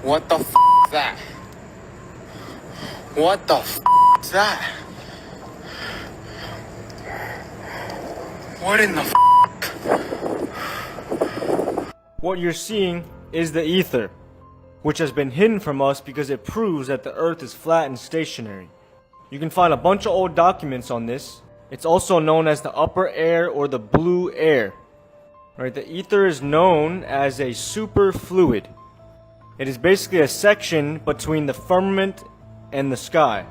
What the f is that? What the f is that? What in the f? What you're seeing is the ether, which has been hidden from us because it proves that the earth is flat and stationary. You can find a bunch of old documents on this. It's also known as the upper air or the blue air. Right, the ether is known as a superfluid. It is basically a section between the firmament and the sky.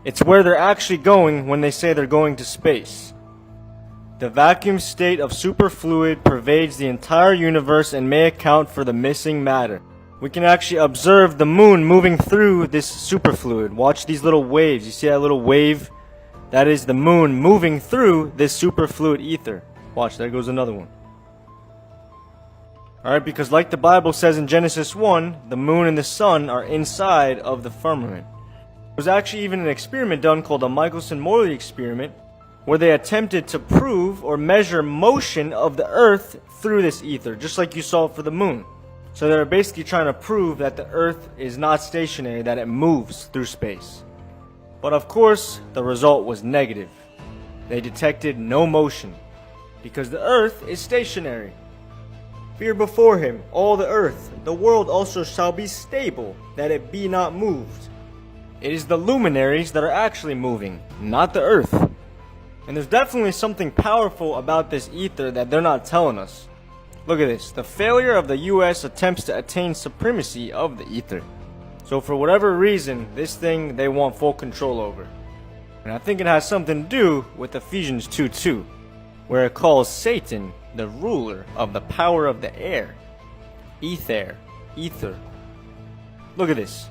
It's where they're actually going when they say they're going to space. The vacuum state of superfluid pervades the entire universe and may account for the missing matter. We can actually observe the moon moving through this superfluid. Watch these little waves. You see that little wave? That is the moon moving through this superfluid ether. Watch, there goes another one. Alright, because like the Bible says in Genesis 1, the moon and the sun are inside of the firmament. There was actually even an experiment done called the Michelson-Morley experiment, where they attempted to prove or measure motion of the earth through this ether, just like you saw for the moon. So they're basically trying to prove that the earth is not stationary, that it moves through space. But of course, the result was negative. They detected no motion, because the earth is stationary. Fear before him all the earth, the world also shall be stable, that it be not moved. It is the luminaries that are actually moving, not the earth. And there's definitely something powerful about this ether that they're not telling us. Look at this. The failure of the US attempts to attain supremacy of the ether. So for whatever reason, this thing they want full control over. And I think it has something to do with Ephesians 2:2, where it calls Satan the ruler of the power of the air. Ether. Look at this.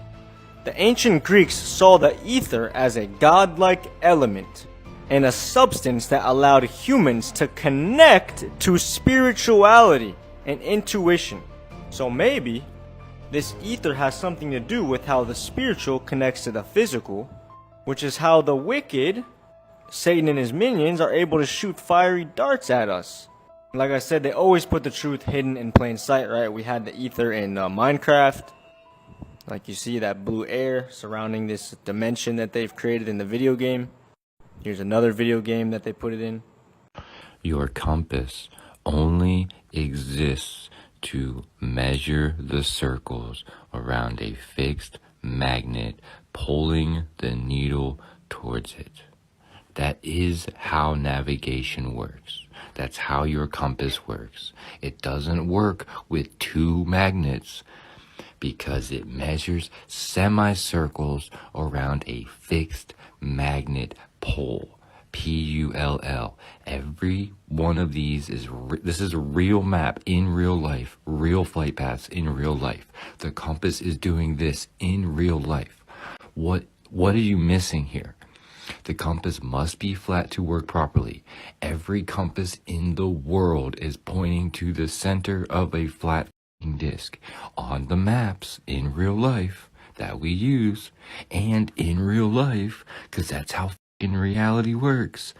The ancient Greeks saw the ether as a godlike element and a substance that allowed humans to connect to spirituality and intuition. So maybe this ether has something to do with how the spiritual connects to the physical, which is how the wicked, Satan and his minions, are able to shoot fiery darts at us. Like I said, they always put the truth hidden in plain sight, right? We had the ether in Minecraft. Like you see that blue air surrounding this dimension that they've created in the video game. Here's another video game that they put it in. Your compass only exists to measure the circles around a fixed magnet pulling the needle towards it. That is how navigation works. That's how your compass works. It doesn't work with two magnets because it measures semicircles around a fixed magnet pole. P-U-L-L. Every one of these this is a real map in real life, real flight paths in real life. The compass is doing this in real life. What are you missing here? The compass must be flat to work properly. Every compass in the world is pointing to the center of a flat disc on the maps in real life that we use, and in real life, because that's how in reality works.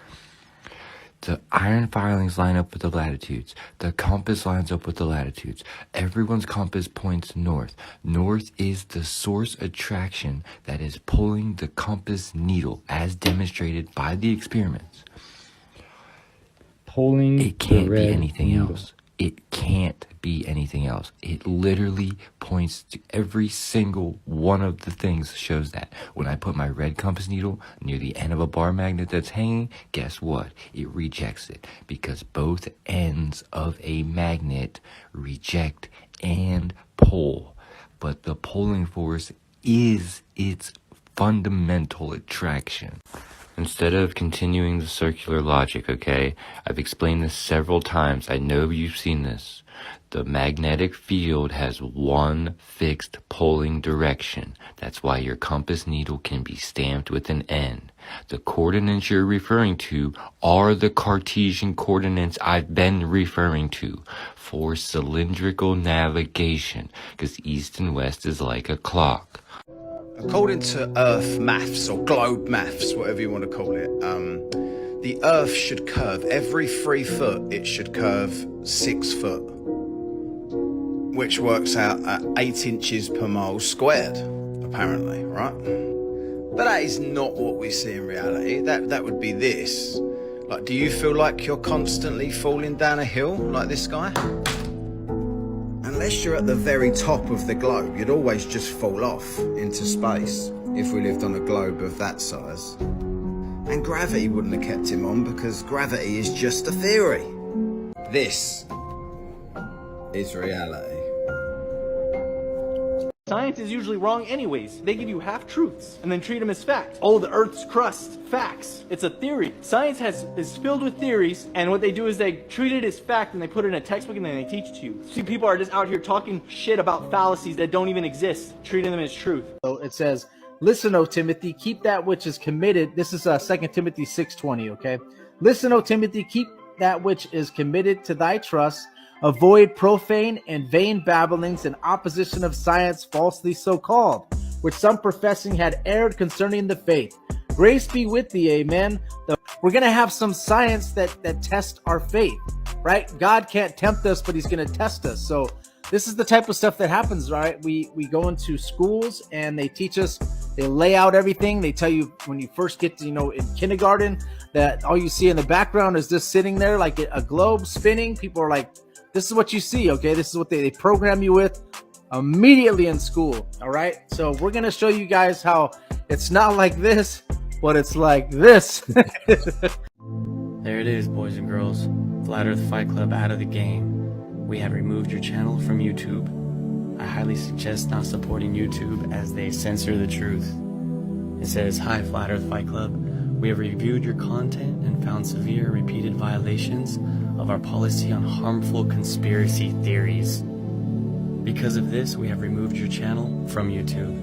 The iron filings line up with the latitudes. The compass lines up with the latitudes. Everyone's compass points north. North is the source attraction that is pulling the compass needle, as demonstrated by the experiments. It can't be anything else. It can't be anything else. It literally points to every single one of the things shows that. When I put my red compass needle near the end of a bar magnet that's hanging, guess what? It rejects it because both ends of a magnet reject and pull. But the pulling force is its fundamental attraction. Instead of continuing the circular logic, okay? I've explained this several times. I know you've seen this. The magnetic field has one fixed pulling direction. That's why your compass needle can be stamped with an N. The coordinates you're referring to are the Cartesian coordinates I've been referring to for cylindrical navigation, because east and west is like a clock. According to Earth maths, or globe maths, whatever you want to call it, the Earth should curve. Every 3 foot, it should curve 6 foot. which works out at 8 inches per mile squared, apparently, right? But that is not what we see in reality. That would be this. Like, do you feel like you're constantly falling down a hill like this guy? Unless you're at the very top of the globe, you'd always just fall off into space if we lived on a globe of that size. And gravity wouldn't have kept him on because gravity is just a theory. This is reality. Science is usually wrong anyways. They give you half-truths and then treat them as fact. Oh, the Earth's crust. Facts. It's a theory. Science is filled with theories, and what they do is they treat it as fact and they put it in a textbook and then they teach it to you. See, people are just out here talking shit about fallacies that don't even exist, treating them as truth. So it says, listen, O Timothy, keep that which is committed. This is 2 Timothy 6:20, okay? Listen, O Timothy, keep that which is committed to thy trust. Avoid profane and vain babblings and opposition of science falsely so called, which some professing had erred concerning the faith. Grace be with thee, amen. We're going to have some science that tests our faith, right? God can't tempt us, but he's going to test us. So this is the type of stuff that happens, right? We go into schools and they teach us, they lay out everything. They tell you when you first get to, in kindergarten, that all you see in the background is just sitting there like a globe spinning. People are like, this is what you see, okay? This is what they program you with immediately in school, all right? So we're going to show you guys how it's not like this, but it's like this. There it is, boys and girls. Flat Earth Fight Club out of the game. We have removed your channel from YouTube. I highly suggest not supporting YouTube as they censor the truth. It says, "Hi, Flat Earth Fight Club. We have reviewed your content and found severe repeated violations of our policy on harmful conspiracy theories. Because of this, we have removed your channel from YouTube."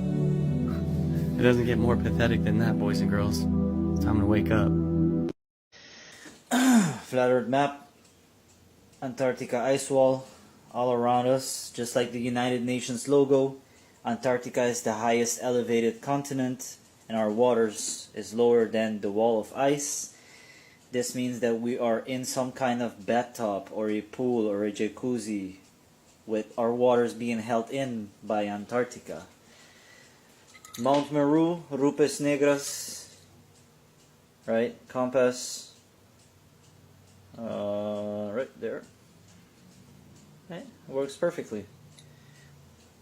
It doesn't get more pathetic than that, boys and girls. It's time to wake up. Flat Earth map, Antarctica ice wall all around us, just like the United Nations logo. Antarctica is the highest elevated continent, and our waters is lower than the wall of ice. This means that we are in some kind of bathtub or a pool or a jacuzzi, with our waters being held in by Antarctica. Mount Meru, Rupes Negras, right? Compass, right there. Right? Works perfectly.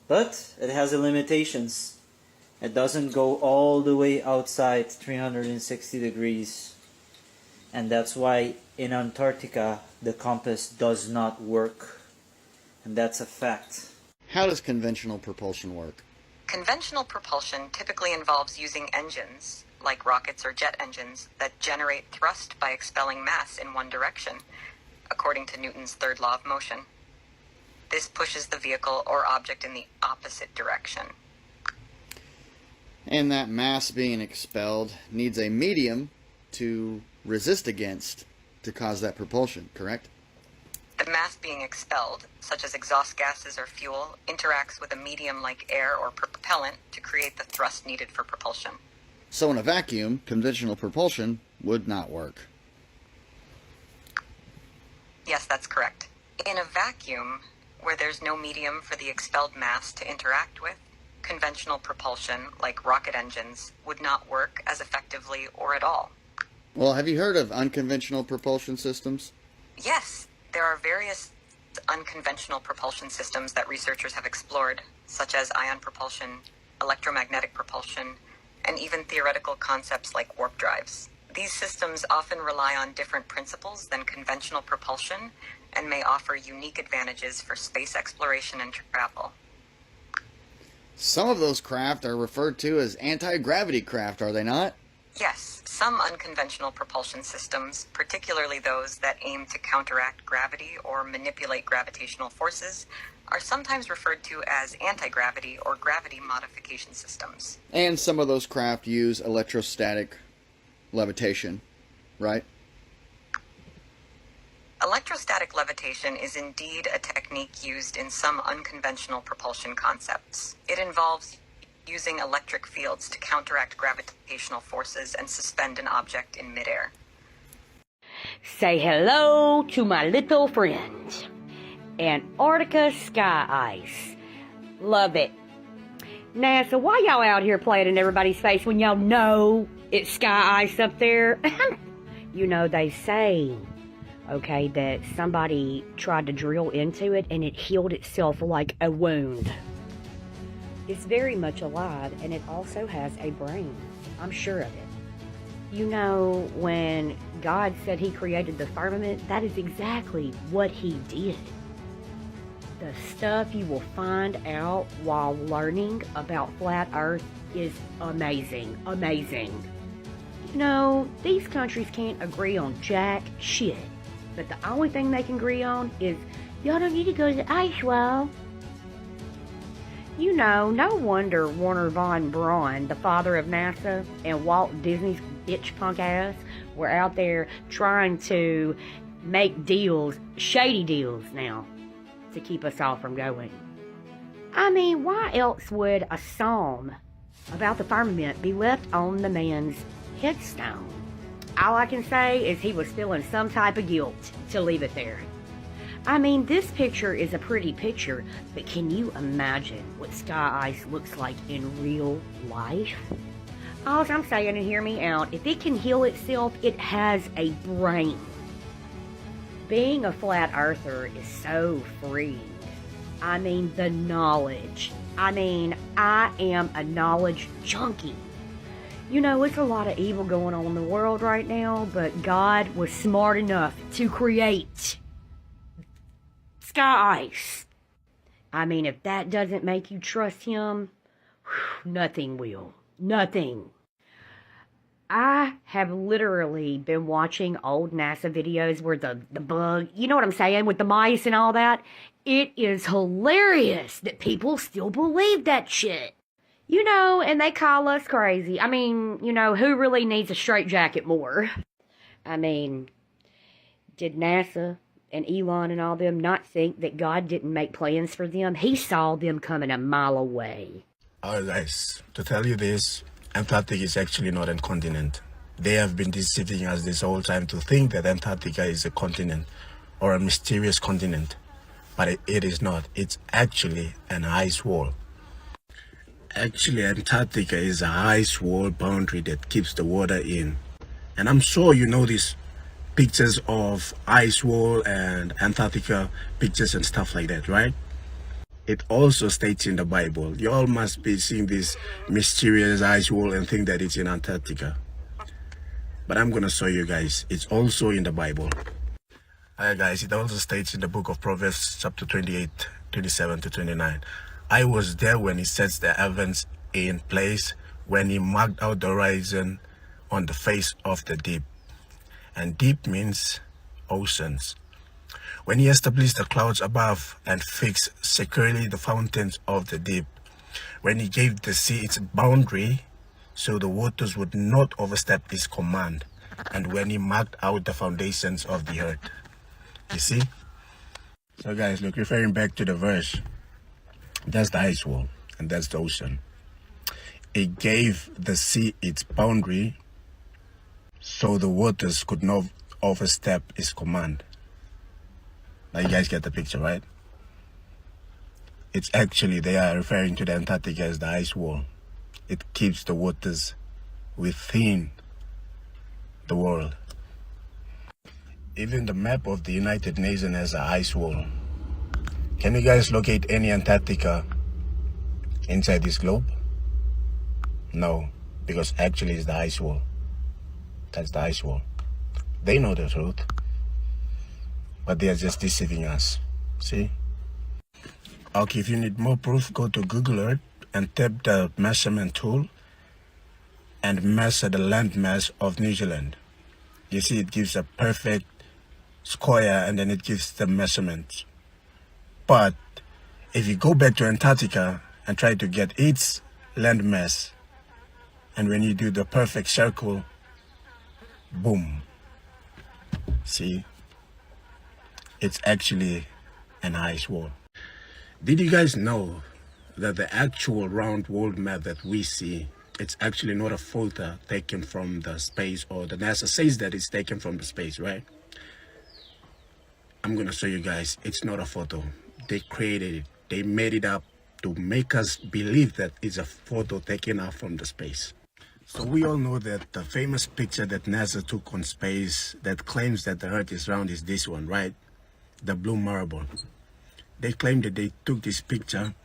But it has limitations. It doesn't go all the way outside 360 degrees. And that's why in Antarctica the compass does not work. And that's a fact. How does conventional propulsion work? Conventional propulsion typically involves using engines, like rockets or jet engines, that generate thrust by expelling mass in one direction, according to Newton's third law of motion. This pushes the vehicle or object in the opposite direction. And that mass being expelled needs a medium to resist against to cause that propulsion, correct? The mass being expelled, such as exhaust gases or fuel, interacts with a medium like air or propellant to create the thrust needed for propulsion. So in a vacuum, conventional propulsion would not work. Yes, that's correct. In a vacuum, where there's no medium for the expelled mass to interact with, conventional propulsion, like rocket engines, would not work as effectively or at all. Well, have you heard of unconventional propulsion systems? Yes, there are various unconventional propulsion systems that researchers have explored, such as ion propulsion, electromagnetic propulsion, and even theoretical concepts like warp drives. These systems often rely on different principles than conventional propulsion and may offer unique advantages for space exploration and travel. Some of those craft are referred to as anti-gravity craft, are they not? Yes, some unconventional propulsion systems, particularly those that aim to counteract gravity or manipulate gravitational forces, are sometimes referred to as anti-gravity or gravity modification systems. And some of those craft use electrostatic levitation, right? Electrostatic levitation is indeed a technique used in some unconventional propulsion concepts. It involves using electric fields to counteract gravitational forces and suspend an object in midair. Say hello to my little friend. Antarctica sky ice. Love it. NASA, why y'all out here playing in everybody's face when y'all know it's sky ice up there? You know, they say, okay, that somebody tried to drill into it and it healed itself like a wound. It's very much alive, and it also has a brain. I'm sure of it. You know, when God said he created the firmament, that is exactly what he did. The stuff you will find out while learning about flat Earth is amazing. Amazing. You know, these countries can't agree on jack shit. But the only thing they can agree on is, y'all don't need to go to the ice wall. You know, no wonder Werner von Braun, the father of NASA, and Walt Disney's bitch punk ass were out there trying to make deals, shady deals now, to keep us all from going. I mean, why else would a psalm about the firmament be left on the man's headstone? All I can say is he was feeling some type of guilt to leave it there. I mean, this picture is a pretty picture, but can you imagine what sky ice looks like in real life? All I'm saying, and hear me out, if it can heal itself, it has a brain. Being a flat earther is so freeing. I mean, the knowledge. I mean, I am a knowledge junkie. You know, it's a lot of evil going on in the world right now, but God was smart enough to create sky ice. I mean, if that doesn't make you trust him, nothing will. Nothing. I have literally been watching old NASA videos where the bug, you know what I'm saying, with the mice and all that. It is hilarious that people still believe that shit. You know, and they call us crazy. I mean, you know, who really needs a straitjacket more? I mean, did NASA and Elon and all them not think that God didn't make plans for them? He saw them coming a mile away. Alright guys, to tell you this, Antarctica is actually not a continent. They have been deceiving us this whole time to think that Antarctica is a continent or a mysterious continent. But it is not. It's actually an ice wall. Actually, Antarctica is an ice wall boundary that keeps the water in. And I'm sure you know these pictures of ice wall and Antarctica pictures and stuff like that, right? It also states in the Bible. You all must be seeing this mysterious ice wall and think that it's in Antarctica. But I'm going to show you guys. It's also in the Bible. Alright guys, it also states in the book of Proverbs chapter 28, 27 to 29. I was there when he sets the heavens in place, when he marked out the horizon on the face of the deep. And deep means oceans. When he established the clouds above and fixed securely the fountains of the deep. When he gave the sea its boundary, so the waters would not overstep his command. And when he marked out the foundations of the earth. You see? So guys, look, referring back to the verse. That's the ice wall, and that's the ocean. It gave the sea its boundary, so the waters could not overstep its command. Now you guys get the picture, right? It's actually, they are referring to the Antarctica as the ice wall. It keeps the waters within the world. Even the map of the United Nations has an ice wall. Can you guys locate any Antarctica inside this globe? No, because actually it's the ice wall. That's the ice wall. They know the truth, but they are just deceiving us. See? Okay, if you need more proof, go to Google Earth and tap the measurement tool and measure the landmass of New Zealand. You see, it gives a perfect square and then it gives the measurements. But if you go back to Antarctica and try to get its landmass, and when you do the perfect circle, boom. See? It's actually an ice wall. Did you guys know that the actual round world map that we see, it's actually not a photo taken from the space, or the NASA says that it's taken from the space, right? I'm gonna show you guys. It's not a photo. They created it. They made it up to make us believe that it's a photo taken out from the space. So we all know that the famous picture that NASA took on space that claims that the Earth is round is this one, right? The blue marble. They claim that they took this picture.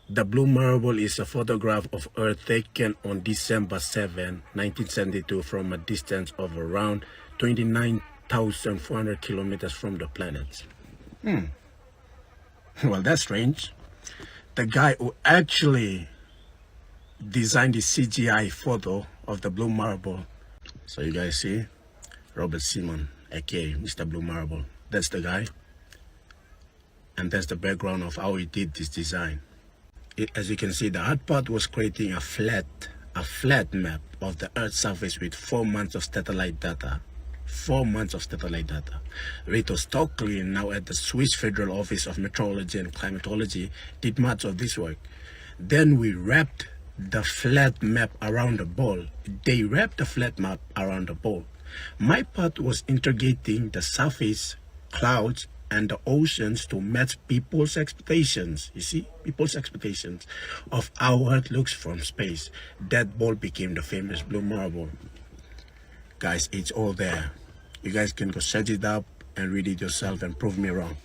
The blue marble is a photograph of Earth taken on December 7, 1972 from a distance of around 29,400 kilometers from the planet. Well, that's strange. The guy who actually designed the CGI photo of the blue marble. So you guys see, Robert Simon, aka Mr. Blue Marble. That's the guy. And that's the background of how he did this design. As you can see, the hard part was creating a flat map of the Earth's surface with 4 months of satellite data. 4 months of satellite data. Rito Stockley, now at the Swiss Federal Office of Meteorology and Climatology, did much of this work. Then we wrapped the flat map around the ball. They wrapped the flat map around the ball. My part was integrating the surface, clouds, and the oceans to match people's expectations. You see, people's expectations of how Earth looks from space. That ball became the famous blue marble. Guys, it's all there. You guys can go search it up and read it yourself and prove me wrong.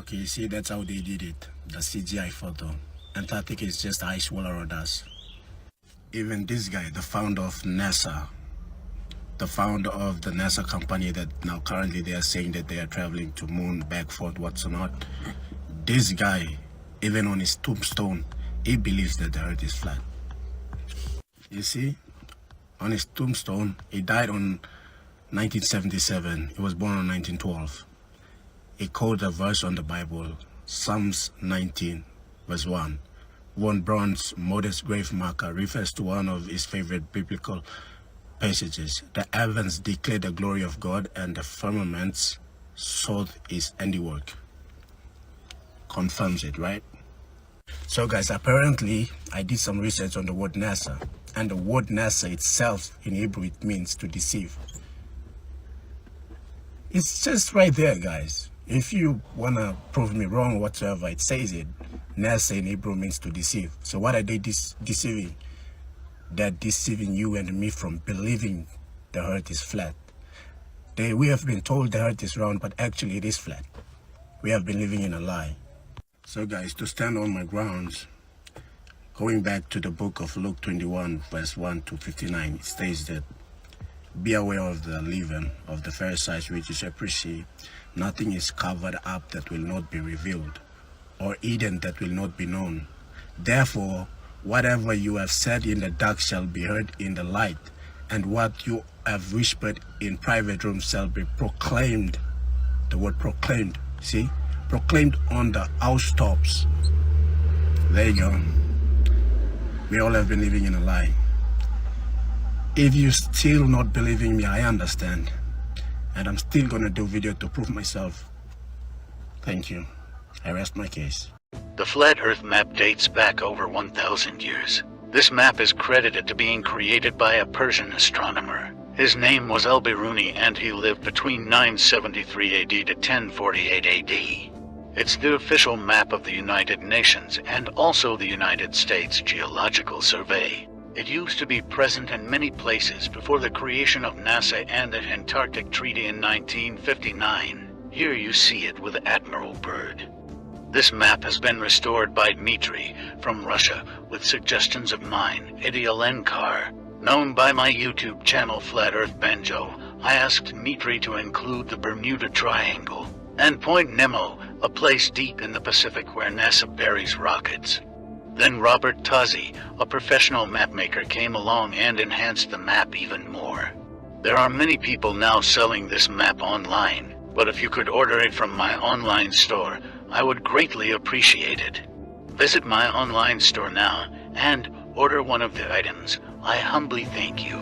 Okay, you see, that's how they did it. The CGI photo. Antarctica is just ice wall around us. Even this guy, the founder of NASA, the founder of the NASA company that now currently they are saying that they are traveling to moon, back, forth, what's not. This guy, even on his tombstone, he believes that the Earth is flat. You see, on his tombstone, he died on 1977. He was born on 1912. He quoted a verse on the Bible, Psalms 19, verse 1. One bronze modest grave marker refers to one of his favorite biblical passages. The heavens declare the glory of God, and the firmaments show his handiwork. Confirms it, right? So guys, apparently I did some research on the word NASA, and the word NASA itself in Hebrew, it means to deceive. It's just right there, guys. If you want to prove me wrong whatsoever, it says it. NASA in Hebrew means to deceive. So what are they deceiving? They're deceiving you and me from believing the Earth is flat. We have been told the Earth is round, but actually it is flat. We have been living in a lie. So guys, to stand on my grounds, going back to the book of Luke 21, verse 1 to 59, it states that, be aware of the leaven of the Pharisees, which is hypocrisy. Nothing is covered up that will not be revealed, or hidden that will not be known. Therefore, whatever you have said in the dark shall be heard in the light, and what you have whispered in private rooms shall be proclaimed. The word proclaimed, see? Proclaimed on the housetops. There you go. We all have been living in a lie. If you still not believing me, I understand. And I'm still gonna do video to prove myself. Thank you. I rest my case. The flat Earth map dates back over 1,000 years. This map is credited to being created by a Persian astronomer. His name was Al-Biruni, and he lived between 973 AD to 1048 AD. It's the official map of the United Nations and also the United States Geological Survey. It used to be present in many places before the creation of NASA and the Antarctic Treaty in 1959. Here you see it with Admiral Byrd. This map has been restored by Dmitry from Russia with suggestions of mine, Eddie Alenkar. Known by my YouTube channel Flat Earth Banjo, I asked Dmitry to include the Bermuda Triangle and Point Nemo, a place deep in the Pacific where NASA buries rockets. Then Robert Tozzi, a professional mapmaker, came along and enhanced the map even more. There are many people now selling this map online, but if you could order it from my online store, I would greatly appreciate it. Visit my online store now and order one of the items. I humbly thank you.